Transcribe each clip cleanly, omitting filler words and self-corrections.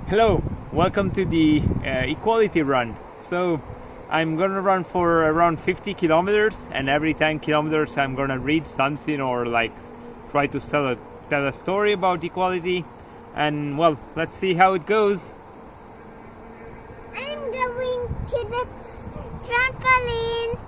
Hello, welcome to the equality run. So I'm gonna run for around 50 kilometers, and every 10 kilometers I'm gonna read something or like try to tell a story about equality. And well, let's see how it goes. I'm going to the trampoline.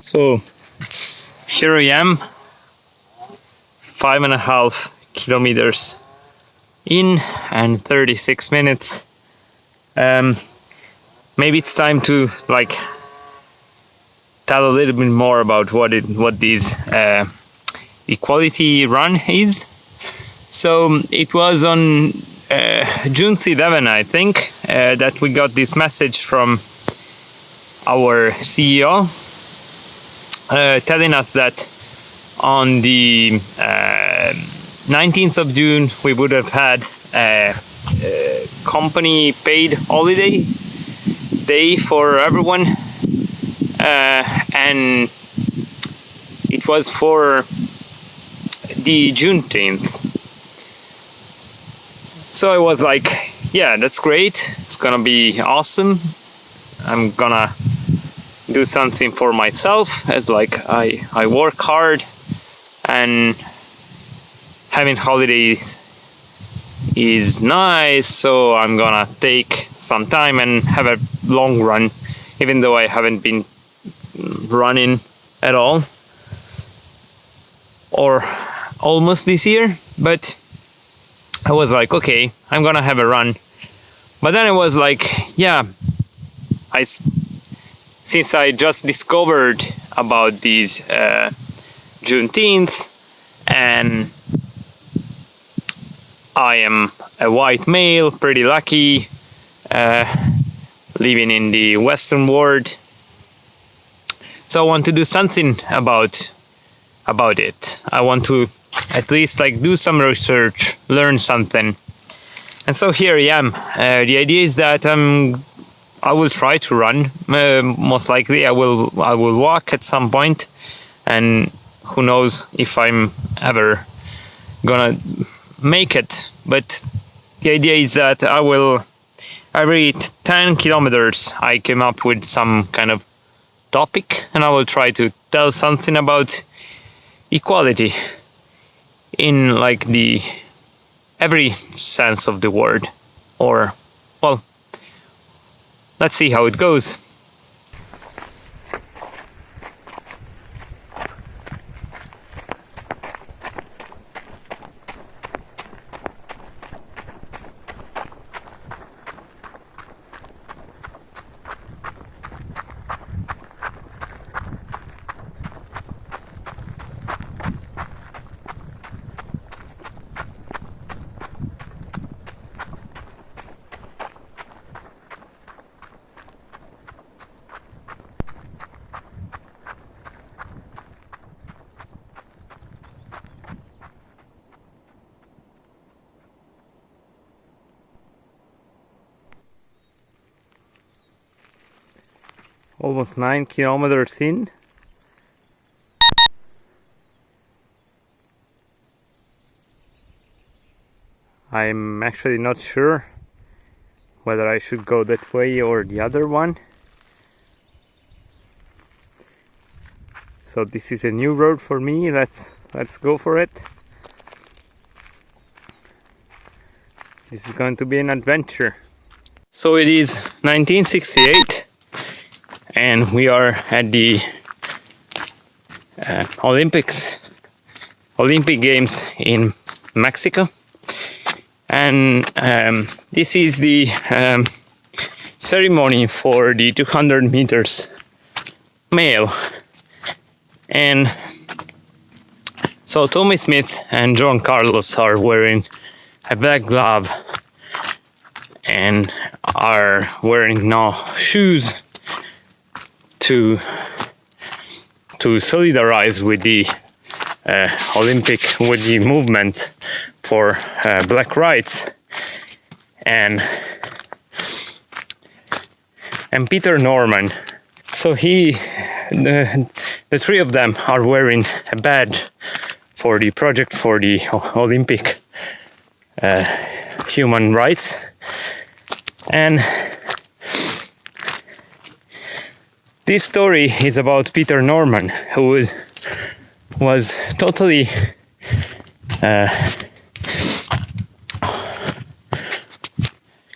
So here I am, 5.5 kilometers in and 36 minutes. Maybe it's time to like tell a little bit more about what this equality run is. So it was on Juneteenth 11, I think, that we got this message from our CEO telling us that on the 19th of June we would have had a company paid holiday day for everyone, and it was for the Juneteenth. So I was like, yeah, that's great, it's gonna be awesome, I'm gonna do something for myself, as like I work hard, and having holidays is nice, so I'm gonna take some time and have a long run, even though I haven't been running at all or almost this year. But I was like, okay, I'm gonna have a run. But then I was like, yeah, since I just discovered about these Juneteenth, and I am a white male, pretty lucky, living in the Western world, so I want to do something about it. I want to at least like do some research, learn something, and so here I am. The idea is that I will try to run. Most likely I will walk at some point, and who knows if I'm ever gonna make it. But the idea is that I will, every 10 kilometers I came up with some kind of topic, and I will try to tell something about equality in like the every sense of the word. Or well, let's see how it goes. Almost 9 kilometers in. I'm actually not sure whether I should go that way or the other one. So this is a new road for me. Let's go for it. This is going to be an adventure. So it is 1968. And we are at the Olympic Games in Mexico, and this is the ceremony for the 200 meters male. And So Tommy Smith and John Carlos are wearing a black glove and are wearing no shoes to solidarize with the with the movement for black rights. And Peter Norman. So the three of them are wearing a badge for the Project for the Olympic Human Rights. And this story is about Peter Norman, who was totally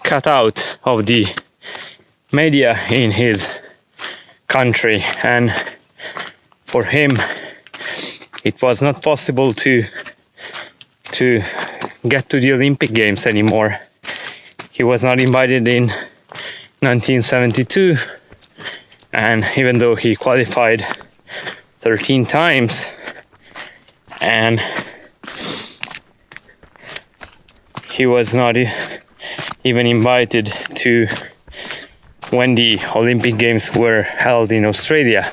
cut out of the media in his country, and for him it was not possible to get to the Olympic Games anymore. He was not invited in 1972, and even though he qualified 13 times, and he was not even invited to when the Olympic Games were held in Australia.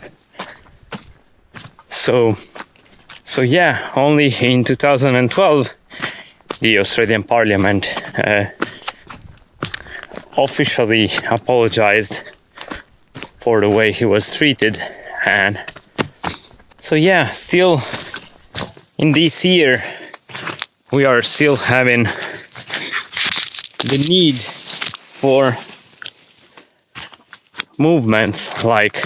So yeah, only in 2012 the Australian Parliament officially apologized for the way he was treated. And so yeah, still in this year we are still having the need for movements like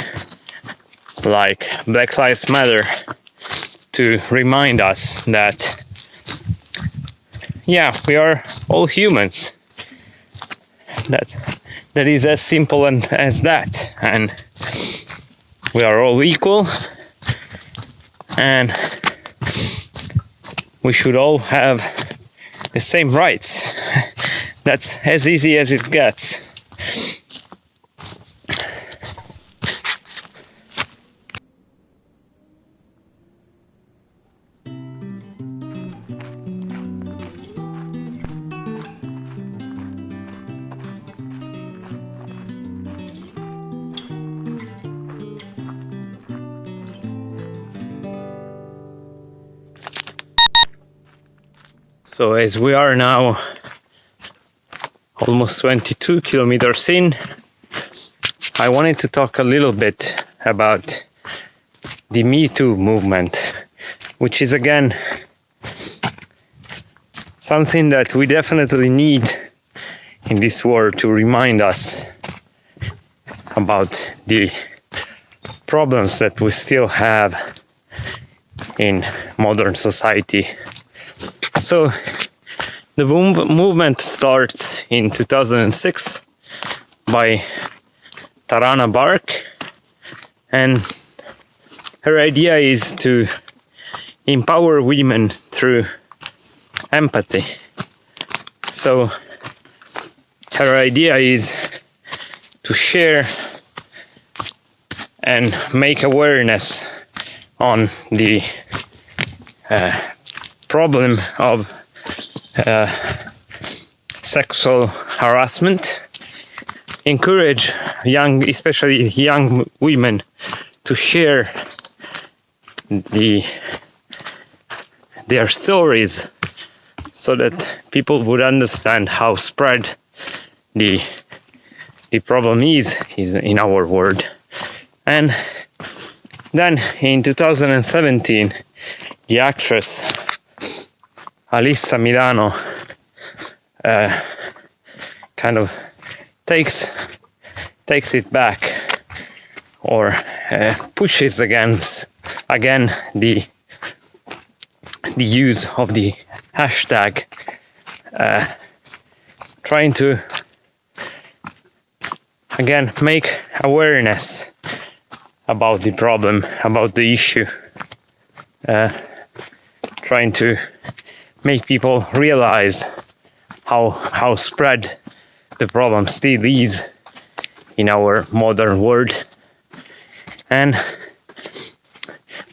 Black Lives Matter to remind us that yeah, we are all humans. That is as simple as that, and we are all equal, and we should all have the same rights. That's as easy as it gets. So as we are now almost 22 kilometers in, I wanted to talk a little bit about the Mito movement, which is again something that we definitely need in this world to remind us about the problems that we still have in modern society. So the movement starts in 2006 by Tarana Bark, and her idea is to empower women through empathy. So her idea is to share and make awareness on the problem of sexual harassment, encourage especially young women to share their stories so that people would understand how spread the problem is in our world. And then in 2017, the actress Alissa Milano kind of takes it back, or pushes again the use of the hashtag, trying to again make awareness about the problem, about the issue, trying to make people realize how spread the problem still is in our modern world. And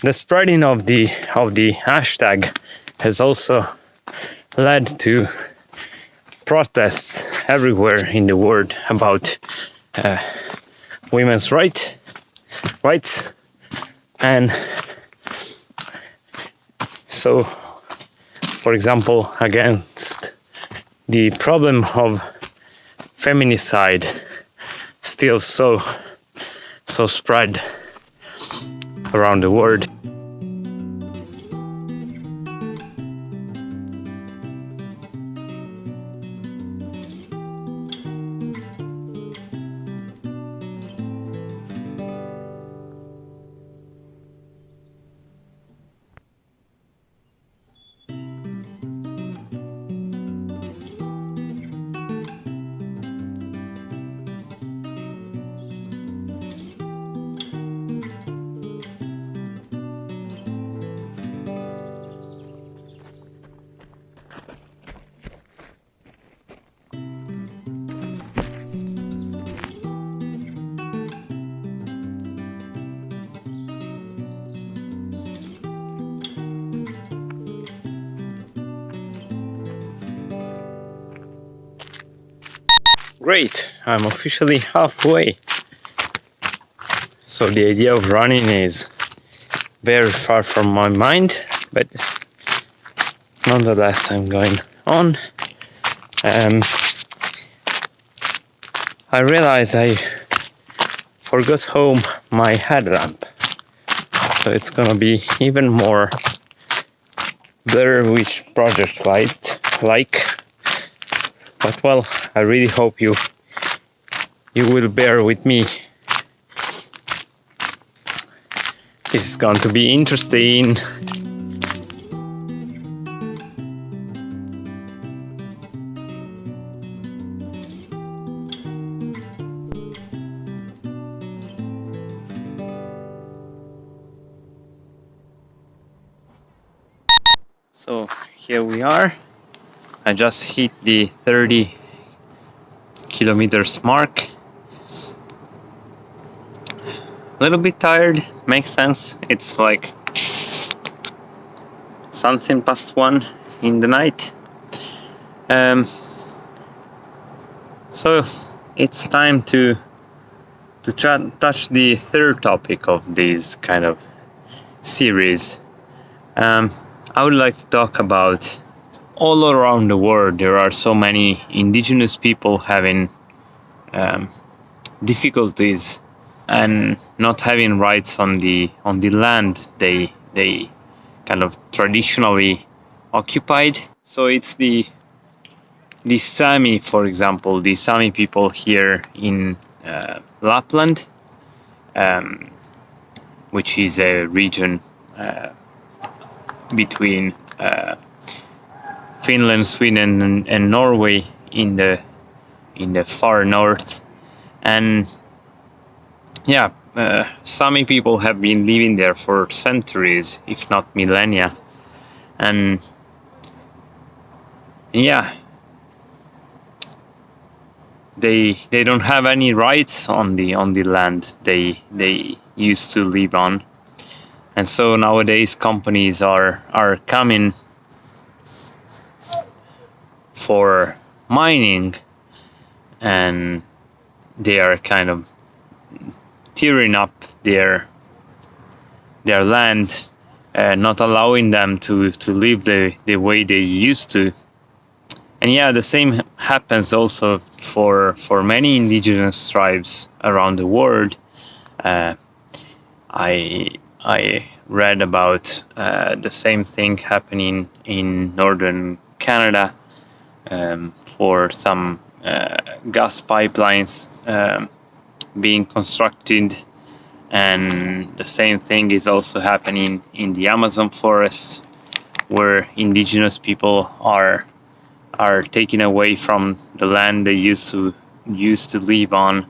the spreading of the hashtag has also led to protests everywhere in the world about women's rights, and so, for example, against the problem of feminicide still so spread around the world. Great, I'm officially halfway. So the idea of running is very far from my mind, but nonetheless I'm going on. I realized I forgot home my headlamp, so it's gonna be even more Blair Witch Project like. But well, I really hope you will bear with me. This is going to be interesting. So here we are. I just hit the 30 kilometers mark. A little bit tired, makes sense. It's like something past 1 in the night. So it's time to touch the third topic of this kind of series. I would like to talk about all around the world there are so many indigenous people having difficulties and not having rights on the land they kind of traditionally occupied. So it's the Sami, for example, the Sami people here in Lapland, which is a region between Finland, Sweden, and Norway in the far north, and Sami people have been living there for centuries, if not millennia, and they don't have any rights on the land they used to live on, and so nowadays companies are coming for mining, and they are kind of tearing up their land, not allowing them to live the way they used to. And the same happens also for many indigenous tribes around the world. I read about the same thing happening in northern Canada, for some gas pipelines being constructed, and the same thing is also happening in the Amazon forest, where indigenous people are taken away from the land they used to live on.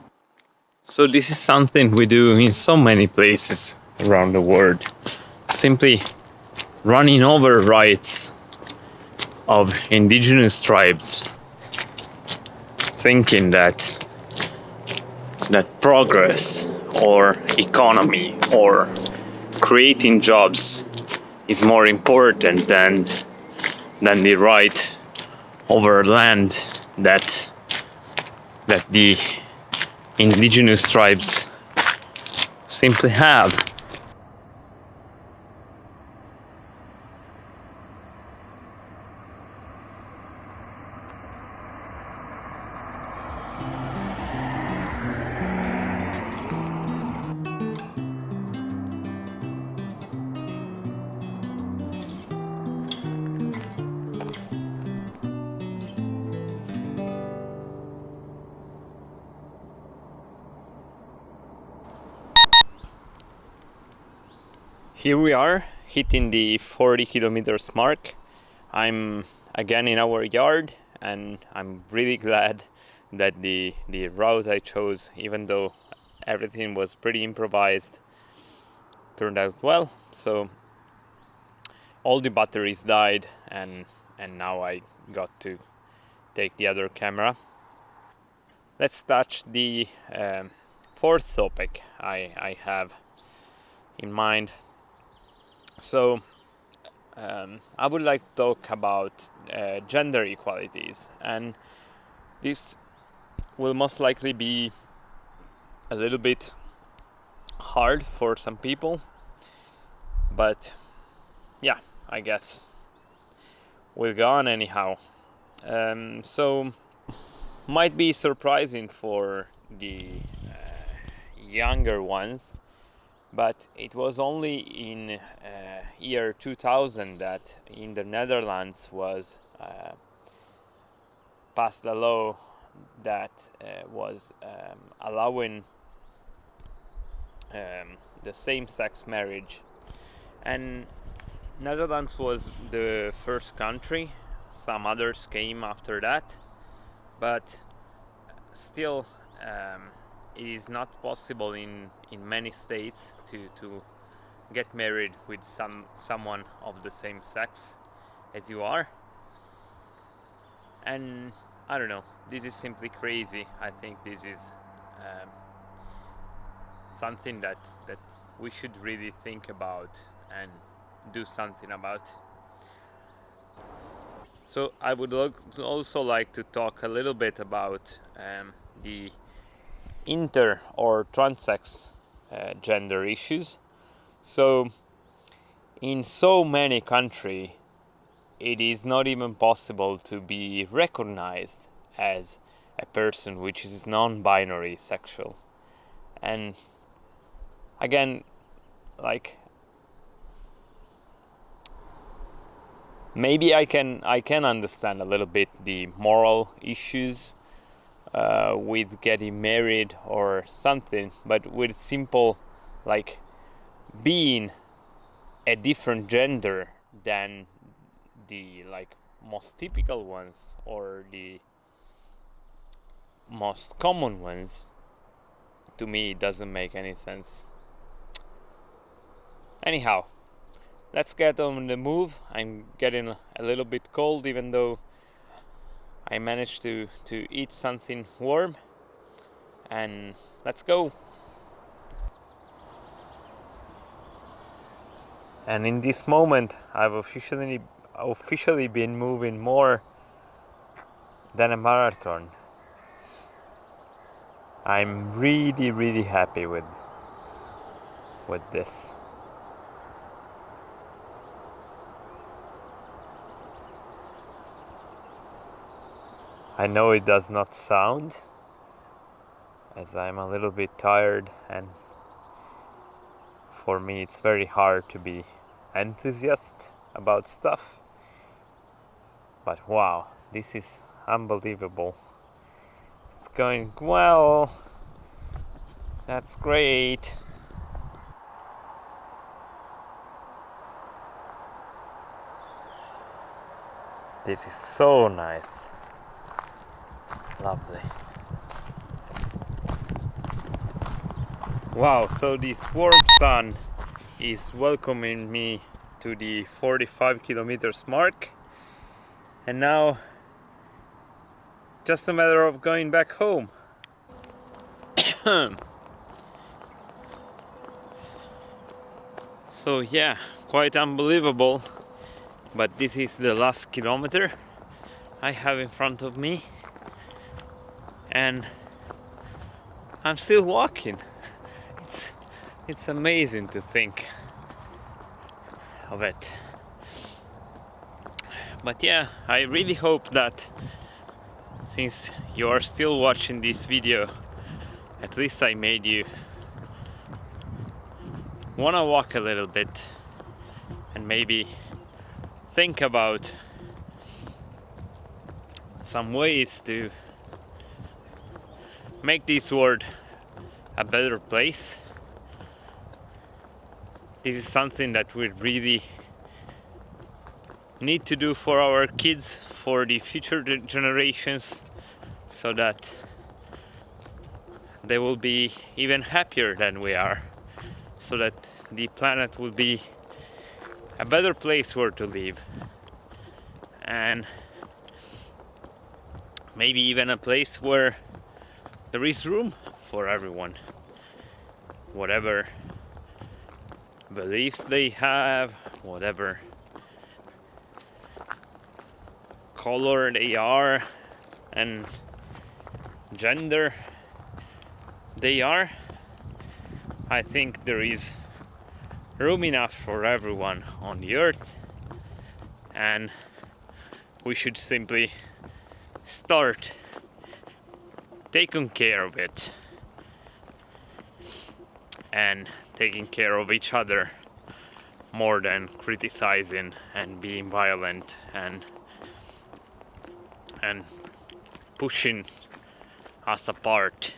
So this is something we do in so many places around the world, simply running over rights of indigenous tribes, thinking that progress or economy or creating jobs is more important than the right over land that the indigenous tribes simply have. Here we are, hitting the 40 kilometers mark. I'm again in our yard, and I'm really glad that the route I chose, even though everything was pretty improvised, turned out well. So all the batteries died, and now I got to take the other camera. Let's touch the fourth topic I have in mind. So I would like to talk about gender equalities, and this will most likely be a little bit hard for some people, but yeah, I guess we'll go on anyhow. So might be surprising for the younger ones, but it was only in year 2000 that in the Netherlands was passed a law that was allowing the same-sex marriage, and Netherlands was the first country. Some others came after that, but still it is not possible in many states to get married with someone of the same sex as you are. And I don't know, this is simply crazy. I think this is something that we should really think about and do something about. So I would also like to talk a little bit about the inter or transsex gender issues. So in so many countries, it is not even possible to be recognized as a person which is non-binary sexual. And again, like, maybe I can understand a little bit the moral issues with getting married or something, but with simple, like, being a different gender than the like most typical ones or the most common ones, to me it doesn't make any sense. Anyhow, let's get on the move. I'm getting a little bit cold, even though I managed to eat something warm, and let's go. And in this moment, I've officially been moving more than a marathon. I'm really happy with this. I know it does not sound, as I'm a little bit tired, and for me it's very hard to be enthusiastic about stuff. But wow, this is unbelievable. It's going well. That's great. This is so nice. Lovely. Wow, so this warm sun is welcoming me to the 45 kilometers mark, and now just a matter of going back home. So yeah, quite unbelievable, but this is the last kilometer I have in front of me, and I'm still walking. It's amazing to think of it. But yeah, I really hope that since you are still watching this video, at least I made you wanna walk a little bit and maybe think about some ways to make this world a better place. This is something that we really need to do for our kids, for the future generations, so that they will be even happier than we are, so that the planet will be a better place where to live, and maybe even a place where there is room for everyone, whatever beliefs they have, whatever color they are and gender they are. I think there is room enough for everyone on the earth, and we should simply start taking care of it and taking care of each other more than criticizing and being violent and pushing us apart.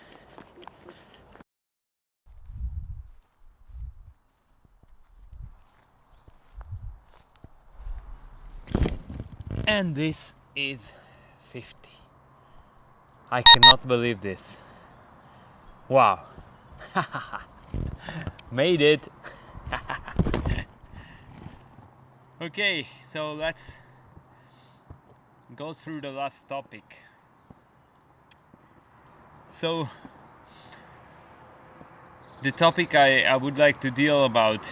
And this is 50. I cannot believe this. Wow. Made it. Okay, so let's go through the last topic. So the topic I would like to deal about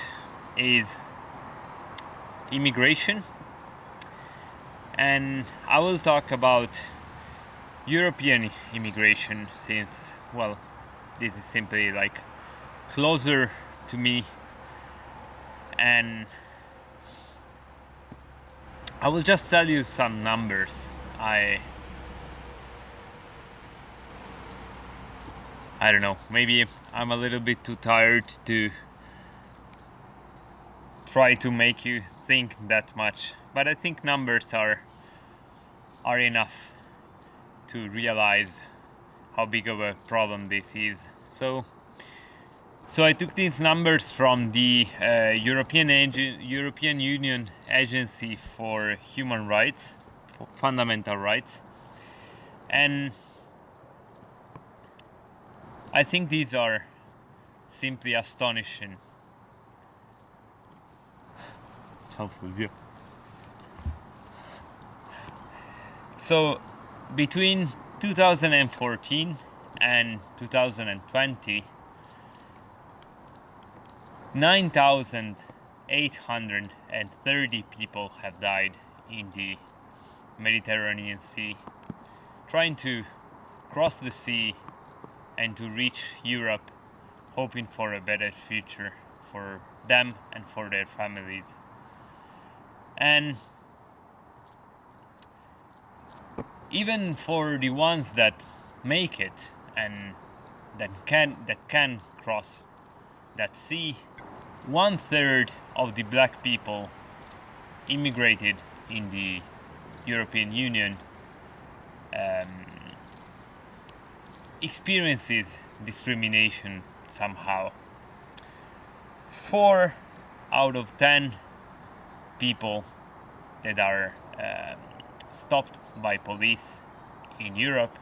is immigration, and I will talk about European immigration, since, well, this is simply like closer to me, and I will just tell you some numbers. I don't know, maybe I'm a little bit too tired to try to make you think that much, but I think numbers are enough to realize how big of a problem this is. So I took these numbers from the European Union Agency for Human Rights, for Fundamental Rights, and I think these are simply astonishing. So between 2014 and 2020, 9,830 people have died in the Mediterranean Sea, trying to cross the sea and to reach Europe, hoping for a better future for them and for their families. And even for the ones that make it and that can cross that sea, 1/3 of the black people immigrated in the European Union experiences discrimination somehow. 4 out of 10 people that are stopped by police in Europe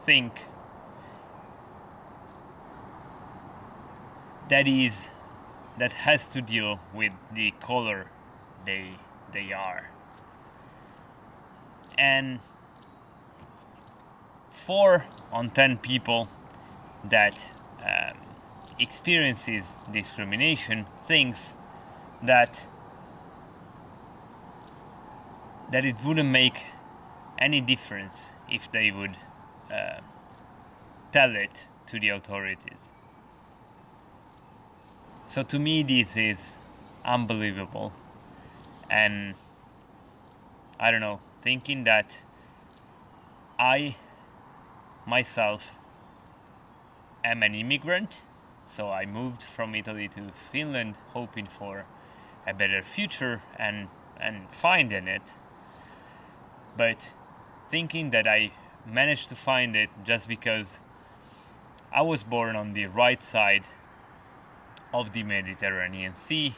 think that has to deal with the color they are. And 4 on 10 people that experiences discrimination thinks that it wouldn't make any difference if they would tell it to the authorities. So to me this is unbelievable, and I don't know, thinking that I myself am an immigrant, so I moved from Italy to Finland hoping for a better future and finding it, but thinking that I managed to find it just because I was born on the right side of the Mediterranean Sea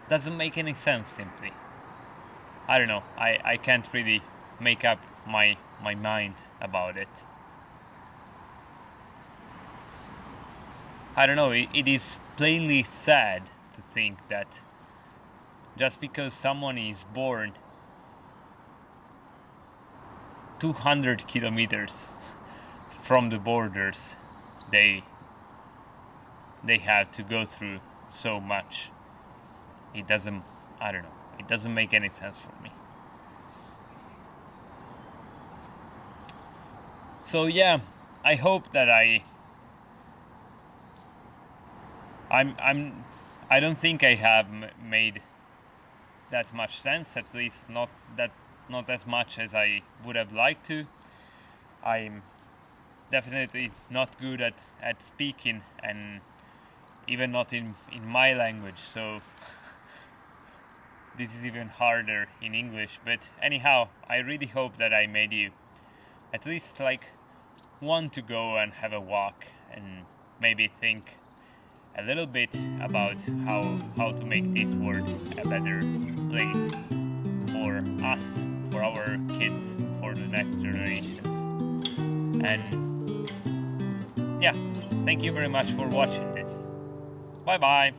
doesn't make any sense simply. I don't know, I can't really make up my mind about it. I don't know, it is plainly sad to think that just because someone is born 200 kilometers from the borders, they have to go through so much. It doesn't make any sense for me. So yeah, I hope that I don't think I have made that much sense, at least not as much as I would have liked to. I'm definitely not good at speaking, and even not in my language, so this is even harder in English. But anyhow, I really hope that I made you at least want to go and have a walk and maybe think a little bit about how to make this world a better place for us, for our kids, for the next generations. And yeah, thank you very much for watching this. Bye bye.